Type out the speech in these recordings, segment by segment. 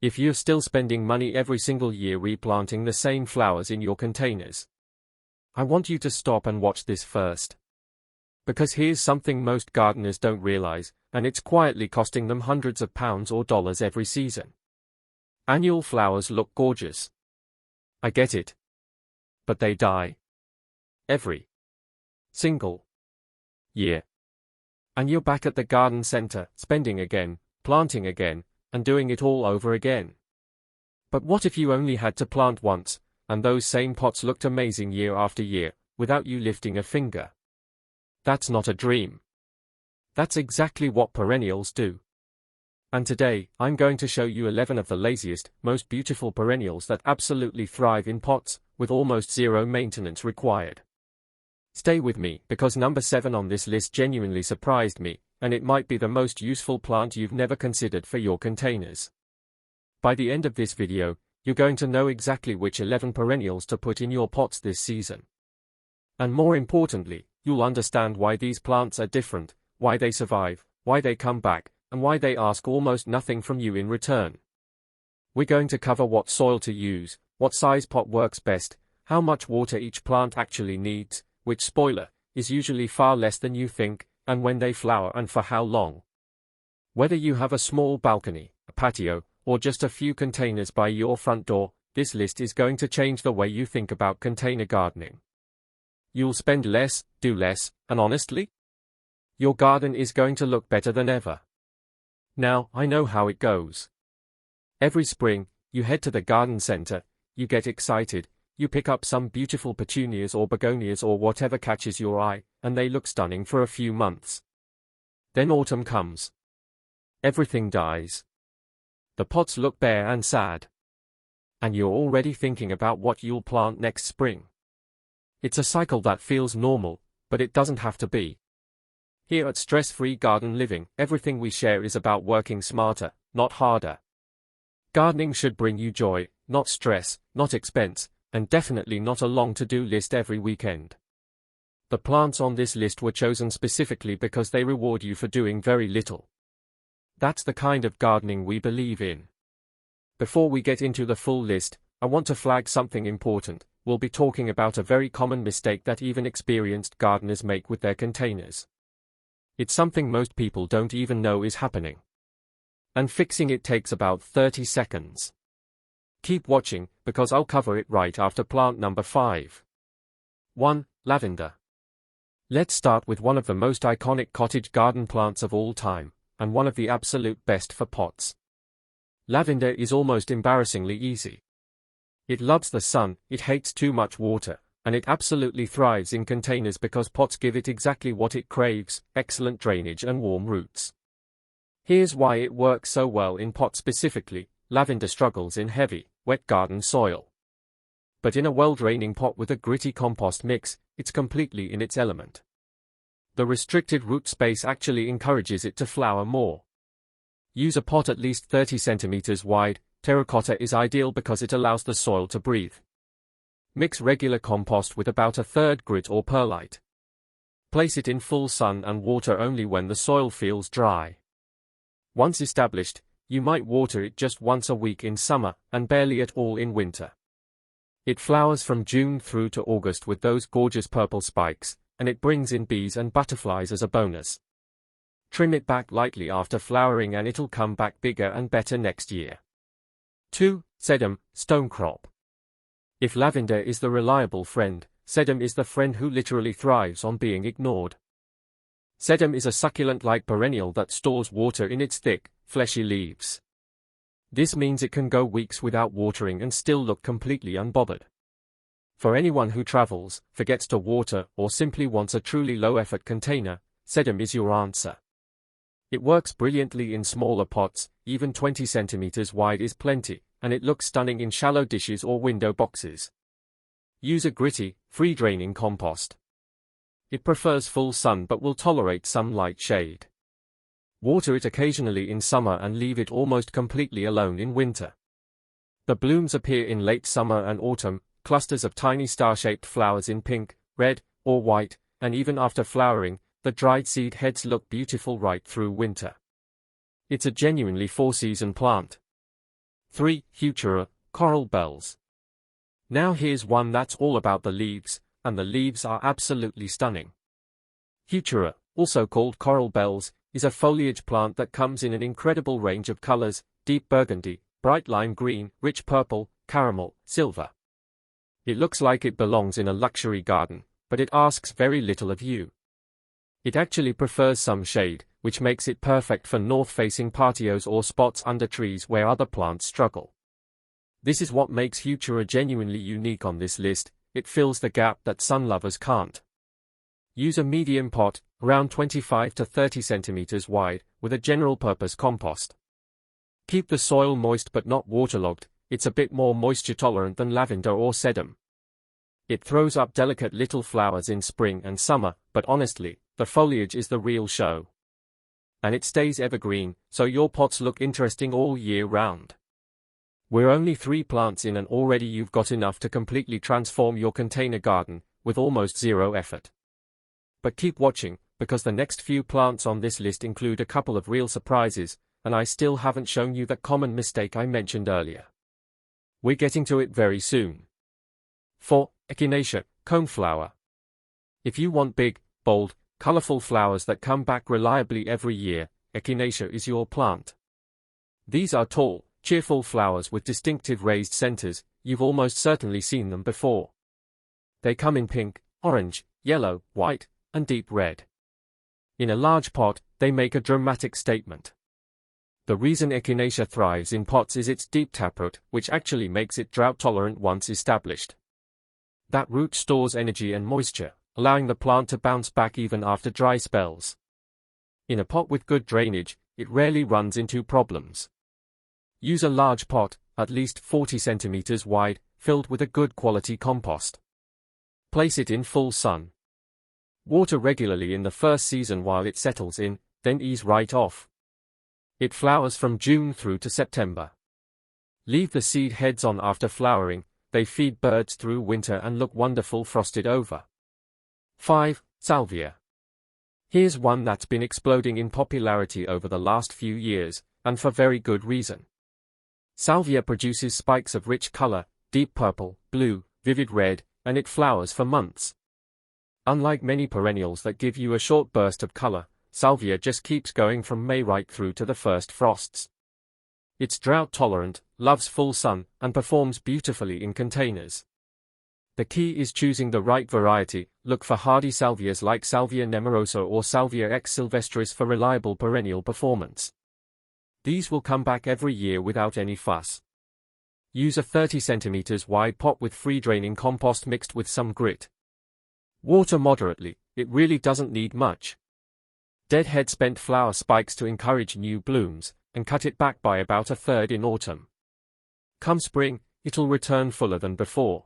if you're still spending money every single year replanting the same flowers in your containers. I want you to stop and watch this first. Because here's something most gardeners don't realize, and it's quietly costing them hundreds of pounds or dollars every season. Annual flowers look gorgeous. I get it. But they die. Every single year. And you're back at the garden center, spending again, planting again, and doing it all over again. But what if you only had to plant once, and those same pots looked amazing year after year, without you lifting a finger? That's not a dream. That's exactly what perennials do. And today, I'm going to show you 11 of the laziest, most beautiful perennials that absolutely thrive in pots, with almost zero maintenance required. Stay with me, because number 7 on this list genuinely surprised me, and it might be the most useful plant you've never considered for your containers. By the end of this video, you're going to know exactly which 11 perennials to put in your pots this season. And more importantly, you'll understand why these plants are different, why they survive, why they come back, and why they ask almost nothing from you in return. We're going to cover what soil to use, what size pot works best, how much water each plant actually needs, which spoiler, is usually far less than you think, and when they flower and for how long. Whether you have a small balcony, a patio, or just a few containers by your front door, this list is going to change the way you think about container gardening. You'll spend less, do less, and honestly, your garden is going to look better than ever. Now, I know how it goes. Every spring, you head to the garden center, you get excited, you pick up some beautiful petunias or begonias or whatever catches your eye, and they look stunning for a few months. Then autumn comes. Everything dies. The pots look bare and sad. And you're already thinking about what you'll plant next spring. It's a cycle that feels normal, but it doesn't have to be. Here at Stress-Free Garden Living, everything we share is about working smarter, not harder. Gardening should bring you joy, not stress, not expense, and definitely not a long to-do list every weekend. The plants on this list were chosen specifically because they reward you for doing very little. That's the kind of gardening we believe in. Before we get into the full list, I want to flag something important. We'll be talking about a very common mistake that even experienced gardeners make with their containers. It's something most people don't even know is happening. And fixing it takes about 30 seconds. Keep watching, because I'll cover it right after plant number 5. 1. Lavender. Let's start with one of the most iconic cottage garden plants of all time, and one of the absolute best for pots. Lavender is almost embarrassingly easy. It loves the sun, it hates too much water, and it absolutely thrives in containers because pots give it exactly what it craves: excellent drainage and warm roots. Here's why it works so well in pots specifically. Lavender struggles in heavy, wet garden soil. But in a well-draining pot with a gritty compost mix, it's completely in its element. The restricted root space actually encourages it to flower more. Use a pot at least 30 centimeters wide. Terracotta is ideal because it allows the soil to breathe. Mix regular compost with about 1/3 grit or perlite. Place it in full sun and water only when the soil feels dry. Once established, you might water it just once a week in summer, and barely at all in winter. It flowers from June through to August with those gorgeous purple spikes, and it brings in bees and butterflies as a bonus. Trim it back lightly after flowering and it'll come back bigger and better next year. 2. Sedum, stonecrop. If lavender is the reliable friend, sedum is the friend who literally thrives on being ignored. Sedum is a succulent-like perennial that stores water in its thick, fleshy leaves. This means it can go weeks without watering and still look completely unbothered. For anyone who travels, forgets to water, or simply wants a truly low-effort container, sedum is your answer. It works brilliantly in smaller pots, even 20 centimeters wide is plenty, and it looks stunning in shallow dishes or window boxes. Use a gritty, free-draining compost. It prefers full sun but will tolerate some light shade. Water it occasionally in summer and leave it almost completely alone in winter. The blooms appear in late summer and autumn, clusters of tiny star-shaped flowers in pink, red, or white, and even after flowering, the dried seed heads look beautiful right through winter. It's a genuinely four-season plant. 3. Heuchera, coral bells. Now here's one that's all about the leaves, and the leaves are absolutely stunning. Heuchera, also called coral bells, is a foliage plant that comes in an incredible range of colors: deep burgundy, bright lime green, rich purple, caramel, silver. It looks like it belongs in a luxury garden, but it asks very little of you. It actually prefers some shade, which makes it perfect for north-facing patios or spots under trees where other plants struggle. This is what makes Heuchera genuinely unique on this list. It fills the gap that sun lovers can't. Use a medium pot, around 25 to 30 centimeters wide, with a general-purpose compost. Keep the soil moist but not waterlogged. It's a bit more moisture-tolerant than lavender or sedum. It throws up delicate little flowers in spring and summer, but honestly, the foliage is the real show. And it stays evergreen, so your pots look interesting all year round. We're only 3 plants in and already you've got enough to completely transform your container garden, with almost zero effort. But keep watching, because the next few plants on this list include a couple of real surprises, and I still haven't shown you that common mistake I mentioned earlier. We're getting to it very soon. 4. Echinacea, coneflower. If you want big, bold, colorful flowers that come back reliably every year, Echinacea is your plant. These are tall, cheerful flowers with distinctive raised centers. You've almost certainly seen them before. They come in pink, orange, yellow, white, and deep red. In a large pot, they make a dramatic statement. The reason Echinacea thrives in pots is its deep taproot, which actually makes it drought-tolerant once established. That root stores energy and moisture, allowing the plant to bounce back even after dry spells. In a pot with good drainage, it rarely runs into problems. Use a large pot, at least 40 centimeters wide, filled with a good quality compost. Place it in full sun. Water regularly in the first season while it settles in, then ease right off. It flowers from June through to September. Leave the seed heads on after flowering. They feed birds through winter and look wonderful frosted over. 5. Salvia. Here's one that's been exploding in popularity over the last few years, and for very good reason. Salvia produces spikes of rich color, deep purple, blue, vivid red, and it flowers for months. Unlike many perennials that give you a short burst of color, salvia just keeps going from May right through to the first frosts. It's drought-tolerant, loves full sun, and performs beautifully in containers. The key is choosing the right variety. Look for hardy salvias like Salvia nemorosa or Salvia x sylvestris for reliable perennial performance. These will come back every year without any fuss. Use a 30 centimeters wide pot with free-draining compost mixed with some grit. Water moderately. It really doesn't need much. Deadhead spent flower spikes to encourage new blooms, and cut it back by about a third in autumn. Come spring, it'll return fuller than before.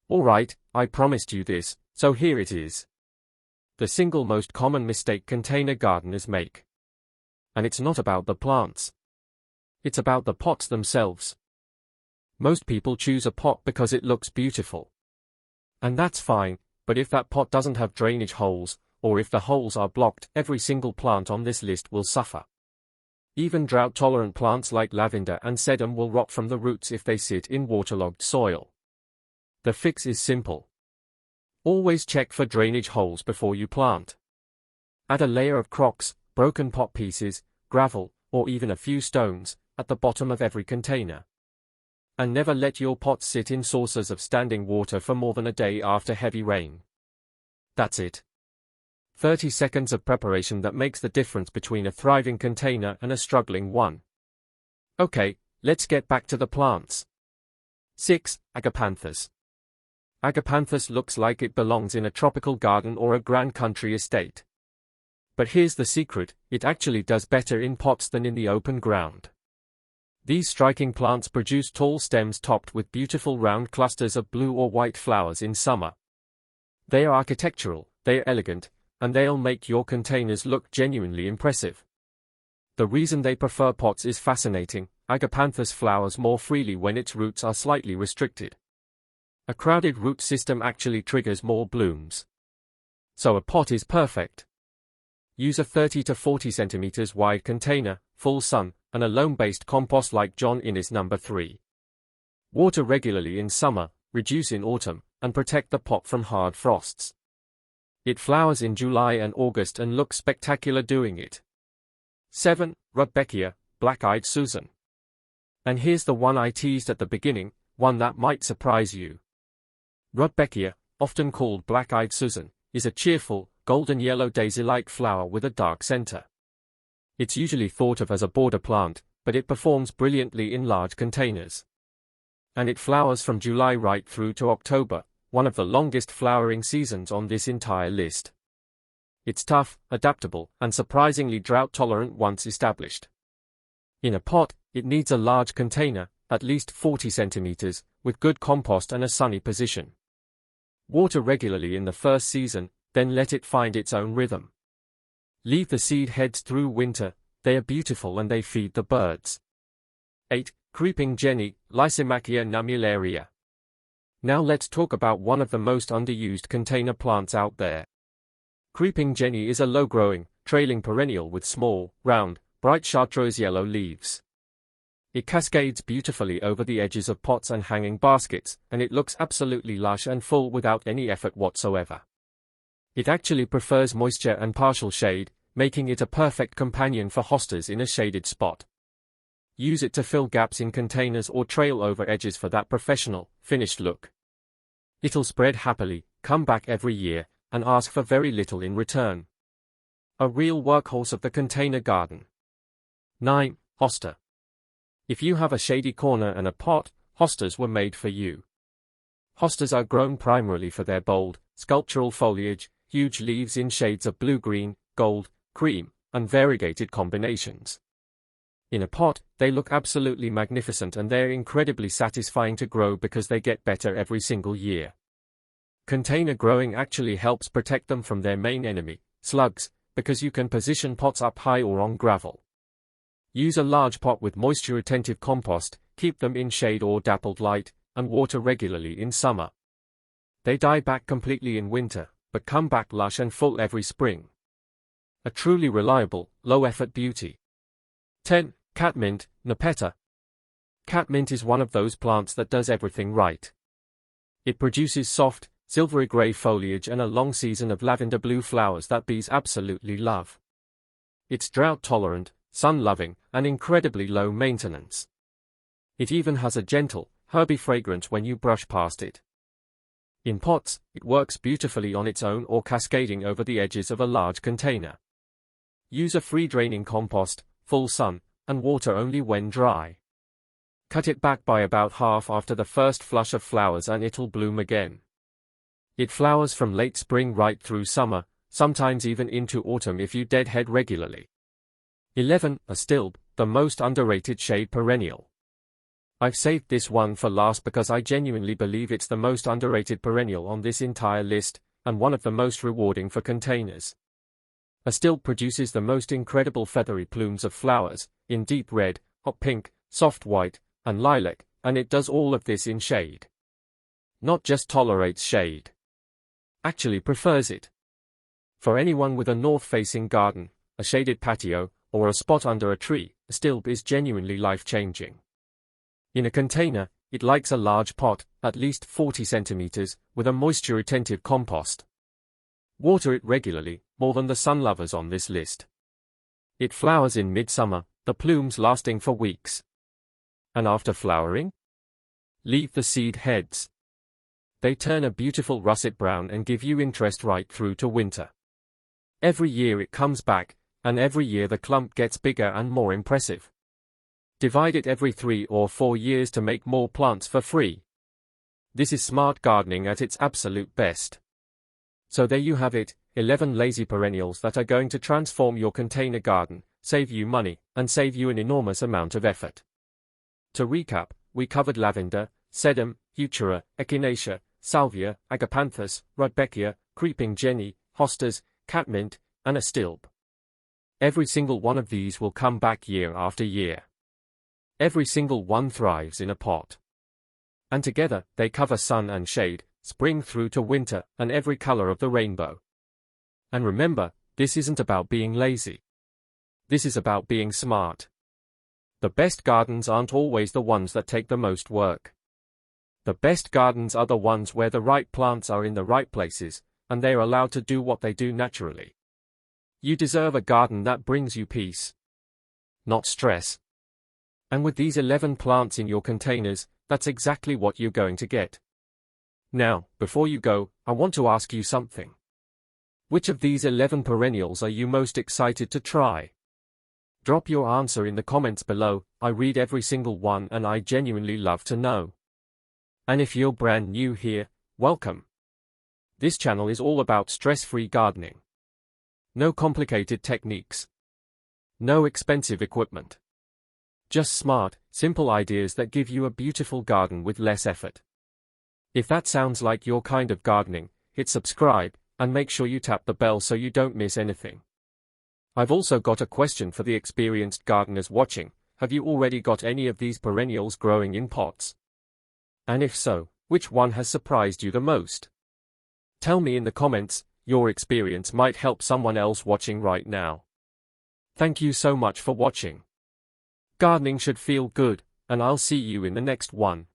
Alright, I promised you this, so here it is. The single most common mistake container gardeners make. And it's not about the plants. It's about the pots themselves. Most people choose a pot because it looks beautiful. And that's fine, but if that pot doesn't have drainage holes, or if the holes are blocked, every single plant on this list will suffer. Even drought-tolerant plants like lavender and sedum will rot from the roots if they sit in waterlogged soil. The fix is simple. Always check for drainage holes before you plant. Add a layer of crocks, broken pot pieces, gravel, or even a few stones, at the bottom of every container. And never let your pots sit in saucers of standing water for more than a day after heavy rain. That's it. 30 seconds of preparation that makes the difference between a thriving container and a struggling one. Okay, let's get back to the plants. 6. Agapanthus. Agapanthus looks like it belongs in a tropical garden or a grand country estate. But here's the secret, it actually does better in pots than in the open ground. These striking plants produce tall stems topped with beautiful round clusters of blue or white flowers in summer. They are architectural, they are elegant, and they'll make your containers look genuinely impressive. The reason they prefer pots is fascinating. Agapanthus flowers more freely when its roots are slightly restricted. A crowded root system actually triggers more blooms. So a pot is perfect. Use a 30 to 40 centimeters wide container, full sun, and a loam-based compost like John Innes number 3. Water regularly in summer, reduce in autumn, and protect the pot from hard frosts. It flowers in July and August and looks spectacular doing it. 7. Rudbeckia, Black-Eyed Susan. And here's the one I teased at the beginning, one that might surprise you. Rudbeckia, often called Black-Eyed Susan, is a cheerful, golden-yellow daisy-like flower with a dark center. It's usually thought of as a border plant, but it performs brilliantly in large containers. And it flowers from July right through to October, one of the longest flowering seasons on this entire list. It's tough, adaptable, and surprisingly drought-tolerant once established. In a pot, it needs a large container, at least 40 centimeters, with good compost and a sunny position. Water regularly in the first season, then let it find its own rhythm. Leave the seed heads through winter, they are beautiful and they feed the birds. 8. Creeping Jenny, Lysimachia nummularia. Now let's talk about one of the most underused container plants out there. Creeping Jenny is a low-growing, trailing perennial with small, round, bright chartreuse yellow leaves. It cascades beautifully over the edges of pots and hanging baskets, and it looks absolutely lush and full without any effort whatsoever. It actually prefers moisture and partial shade, making it a perfect companion for hostas in a shaded spot. Use it to fill gaps in containers or trail over edges for that professional, finished look. It'll spread happily, come back every year, and ask for very little in return. A real workhorse of the container garden. 9. Hosta. If you have a shady corner and a pot, hostas were made for you. Hostas are grown primarily for their bold, sculptural foliage, huge leaves in shades of blue-green, gold, cream, and variegated combinations. In a pot, they look absolutely magnificent and they're incredibly satisfying to grow because they get better every single year. Container growing actually helps protect them from their main enemy, slugs, because you can position pots up high or on gravel. Use a large pot with moisture-retentive compost, keep them in shade or dappled light, and water regularly in summer. They die back completely in winter, but come back lush and full every spring. A truly reliable, low-effort beauty. 10. Catmint, Nepeta. Catmint is one of those plants that does everything right. It produces soft, silvery gray foliage and a long season of lavender blue flowers that bees absolutely love. It's drought-tolerant, sun-loving, and incredibly low maintenance. It even has a gentle, herby fragrance when you brush past it. In pots, it works beautifully on its own or cascading over the edges of a large container. Use a free-draining compost, full sun, and water only when dry. Cut it back by about half after the first flush of flowers and it'll bloom again. It flowers from late spring right through summer, sometimes even into autumn if you deadhead regularly. 11. Astilbe, the most underrated shade perennial. I've saved this one for last because I genuinely believe it's the most underrated perennial on this entire list, and one of the most rewarding for containers. Astilbe produces the most incredible feathery plumes of flowers, in deep red, hot pink, soft white, and lilac, and it does all of this in shade. Not just tolerates shade. Actually prefers it. For anyone with a north-facing garden, a shaded patio, or a spot under a tree, Astilbe is genuinely life-changing. In a container, it likes a large pot, at least 40 centimeters, with a moisture-retentive compost. Water it regularly, more than the sun lovers on this list. It flowers in midsummer, the plumes lasting for weeks. And after flowering? Leave the seed heads. They turn a beautiful russet brown and give you interest right through to winter. Every year it comes back, and every year the clump gets bigger and more impressive. Divide it every 3 or 4 years to make more plants for free. This is smart gardening at its absolute best. So there you have it, 11 lazy perennials that are going to transform your container garden, save you money, and save you an enormous amount of effort. To recap, we covered lavender, sedum, heuchera, echinacea, salvia, agapanthus, rudbeckia, creeping jenny, hostas, catmint, and astilbe. Every single one of these will come back year after year. Every single one thrives in a pot. And together, they cover sun and shade, spring through to winter, and every color of the rainbow. And remember, this isn't about being lazy. This is about being smart. The best gardens aren't always the ones that take the most work. The best gardens are the ones where the right plants are in the right places, and they are allowed to do what they do naturally. You deserve a garden that brings you peace, not stress. And with these 11 plants in your containers, that's exactly what you're going to get. Now, before you go, I want to ask you something. Which of these 11 perennials are you most excited to try? Drop your answer in the comments below. I read every single one and I genuinely love to know. And if you're brand new here, welcome. This channel is all about stress-free gardening. No complicated techniques. No expensive equipment. Just smart, simple ideas that give you a beautiful garden with less effort. If that sounds like your kind of gardening, hit subscribe, and make sure you tap the bell so you don't miss anything. I've also got a question for the experienced gardeners watching. Have you already got any of these perennials growing in pots? And if so, which one has surprised you the most? Tell me in the comments. Your experience might help someone else watching right now. Thank you so much for watching. Gardening should feel good, and I'll see you in the next one.